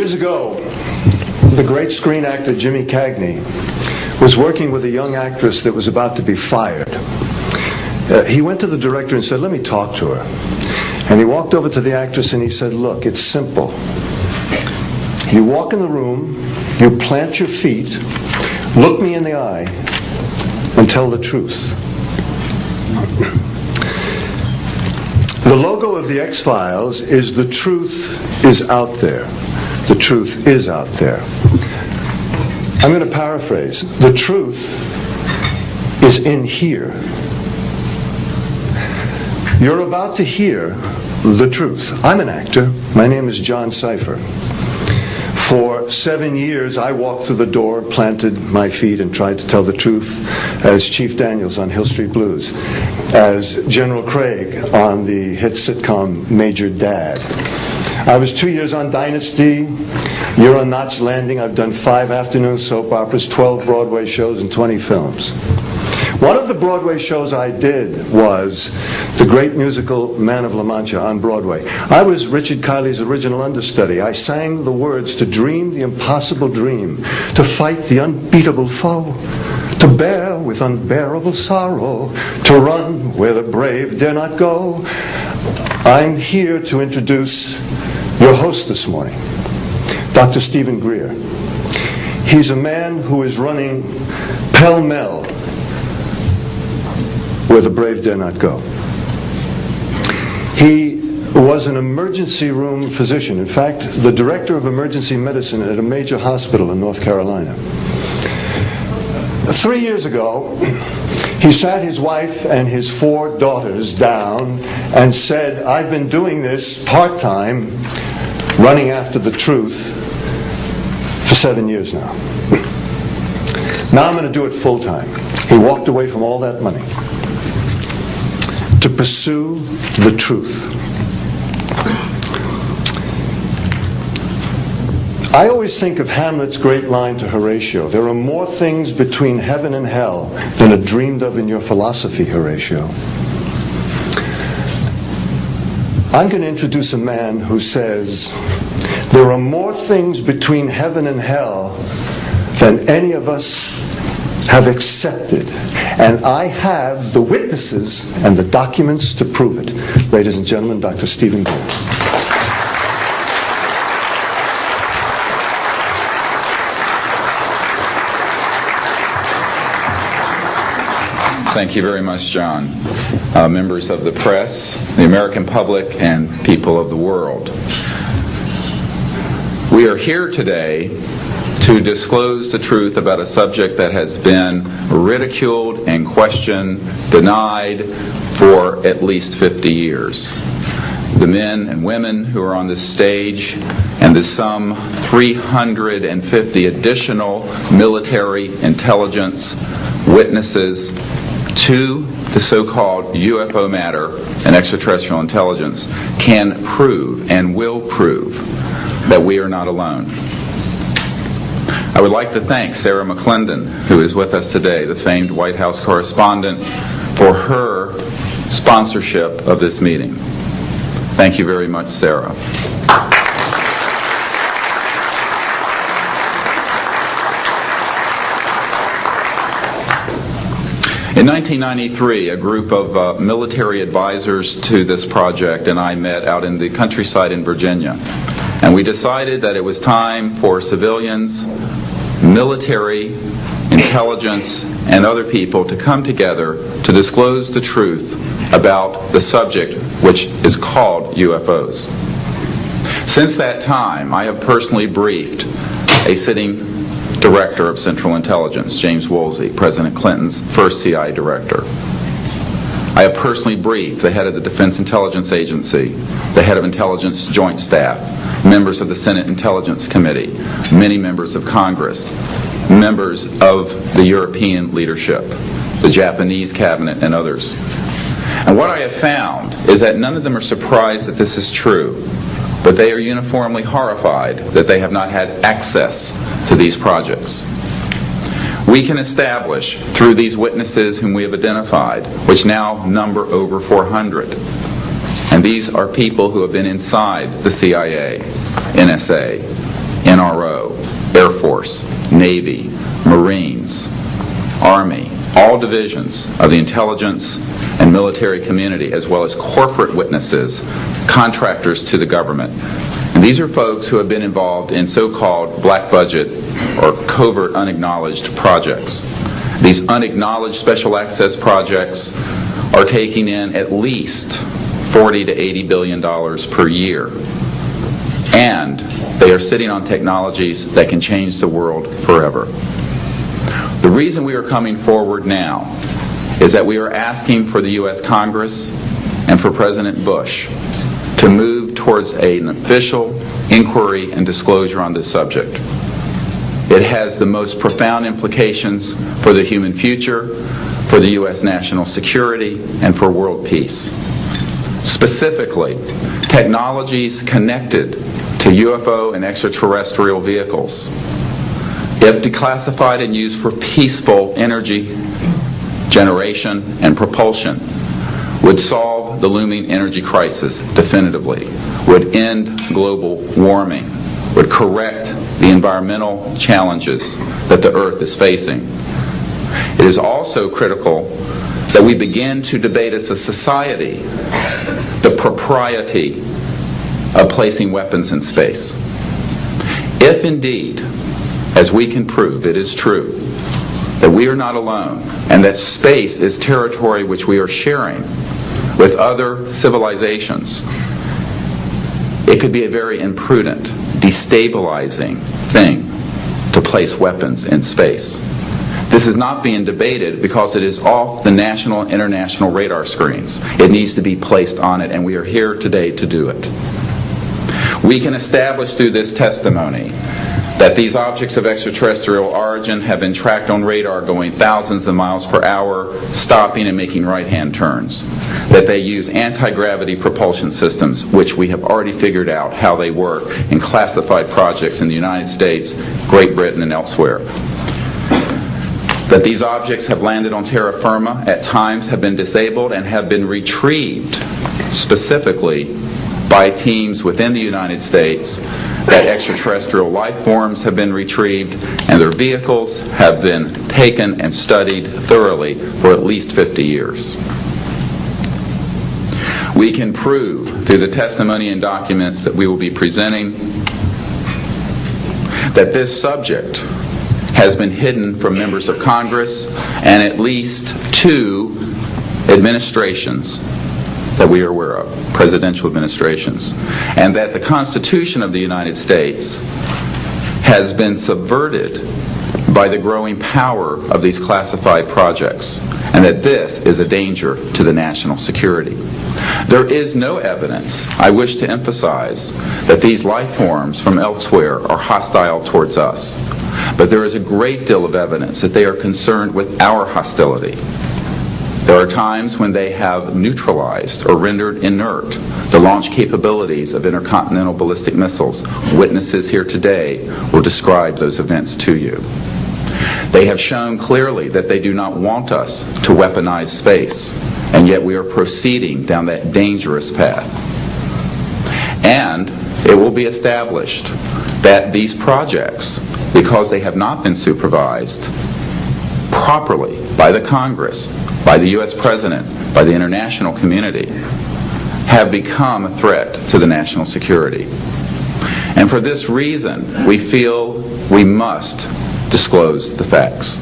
Years ago, the great screen actor Jimmy Cagney was working with a young actress that was about to be fired. He went to the director and said, "Let me talk to her." And he walked over to the actress and he said, "Look, it's simple. You walk in the room, you plant your feet, look me in the eye, and tell the truth." The logo of the X-Files is "The truth is out there." The truth is out there. I'm going to paraphrase. The truth is in here. You're about to hear the truth. I'm an actor. My name is John Cipher. For 7 years, I walked through the door, planted my feet, and tried to tell the truth as Chief Daniels on Hill Street Blues, as General Craig on the hit sitcom Major Dad. I was 2 years on Dynasty. You're on Knots Landing. I've done 5 afternoon soap operas, 12 Broadway shows, and 20 films. One of the Broadway shows I did was the great musical Man of La Mancha on Broadway. I was Richard Kiley's original understudy. I sang the words to dream the impossible dream, to fight the unbeatable foe, to bear with unbearable sorrow, to run where the brave dare not go. I'm here to introduce your host this morning, Dr. Stephen Greer. He's a man who is running pell-mell where the brave dare not go. He was an emergency room physician. In fact, the director of emergency medicine at a major hospital in North Carolina. 3 years ago, he sat his wife and his 4 daughters down and said, "I've been doing this part-time, running after the truth, for 7 years now. Now I'm going to do it full-time." He walked away from all that money to pursue the truth. I always think of Hamlet's great line to Horatio, "There are more things between heaven and hell than are dreamed of in your philosophy, Horatio." I'm going to introduce a man who says, there are more things between heaven and hell than any of us have accepted. And I have the witnesses and the documents to prove it. Ladies and gentlemen, Dr. Stephen Greer. Thank you very much, John. Members of the press, the American public, and people of the world. We are here today to disclose the truth about a subject that has been ridiculed and questioned, denied for at least 50 years. The men and women who are on this stage and the some 350 additional military intelligence witnesses to the so-called UFO matter and extraterrestrial intelligence can prove and will prove that we are not alone. I would like to thank Sarah McClendon, who is with us today, the famed White House correspondent, for her sponsorship of this meeting. Thank you very much, Sarah. In 1993, a group of military advisors to this project and I met out in the countryside in Virginia. And we decided that it was time for civilians, military, intelligence, and other people to come together to disclose the truth about the subject which is called UFOs. Since that time, I have personally briefed a sitting Director of Central Intelligence, James Woolsey, President Clinton's first CIA director. I have personally briefed the head of the Defense Intelligence Agency, the head of Intelligence Joint Staff, members of the Senate Intelligence Committee, many members of Congress, members of the European leadership, the Japanese cabinet, and others. And what I have found is that none of them are surprised that this is true, but they are uniformly horrified that they have not had access to these projects. We can establish through these witnesses whom we have identified, which now number over 400, and these are people who have been inside the CIA, NSA, NRO, Air Force, Navy, Marines, Army, all divisions of the intelligence and military community, as well as corporate witnesses, contractors to the government. And these are folks who have been involved in so-called black budget or covert unacknowledged projects. These unacknowledged special access projects are taking in at least $40 to $80 billion per year. And they are sitting on technologies that can change the world forever. The reason we are coming forward now is that we are asking for the U.S. Congress and for President Bush to move towards an official inquiry and disclosure on this subject. It has the most profound implications for the human future, for the U.S. national security, and for world peace. Specifically, technologies connected to UFO and extraterrestrial vehicles, if declassified and used for peaceful energy generation and propulsion, would solve the looming energy crisis definitively, would end global warming, would correct the environmental challenges that the Earth is facing. It is also critical that we begin to debate as a society the propriety of placing weapons in space. If indeed, as we can prove, it is true that we are not alone and that space is territory which we are sharing with other civilizations, it could be a very imprudent, destabilizing thing to place weapons in space. This is not being debated because it is off the national and international radar screens. It needs to be placed on it, and we are here today to do it. We can establish through this testimony that these objects of extraterrestrial origin have been tracked on radar going thousands of miles per hour, stopping and making right-hand turns. That they use anti-gravity propulsion systems, which we have already figured out how they work in classified projects in the United States, Great Britain, and elsewhere. That these objects have landed on terra firma, at times have been disabled, and have been retrieved specifically by teams within the United States, that extraterrestrial life forms have been retrieved and their vehicles have been taken and studied thoroughly for at least 50 years. We can prove through the testimony and documents that we will be presenting that this subject has been hidden from members of Congress and at least 2 administrations that we are aware of, presidential administrations, and that the Constitution of the United States has been subverted by the growing power of these classified projects, and that this is a danger to the national security. There is no evidence, I wish to emphasize, that these life forms from elsewhere are hostile towards us, but there is a great deal of evidence that they are concerned with our hostility. There are times when they have neutralized or rendered inert the launch capabilities of intercontinental ballistic missiles. Witnesses here today will describe those events to you. They have shown clearly that they do not want us to weaponize space, and yet we are proceeding down that dangerous path. And it will be established that these projects, because they have not been supervised properly by the Congress, by the U.S. President, by the international community, have become a threat to the national security. And for this reason, we feel we must disclose the facts.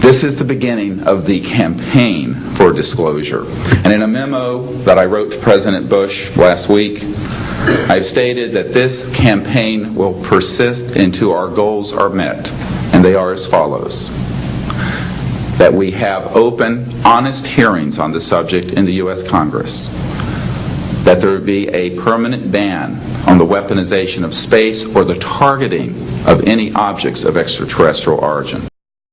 This is the beginning of the campaign for disclosure. And in a memo that I wrote to President Bush last week, I've stated that this campaign will persist until our goals are met. And they are as follows: that we have open, honest hearings on the subject in the U.S. Congress, that there be a permanent ban on the weaponization of space or the targeting of any objects of extraterrestrial origin.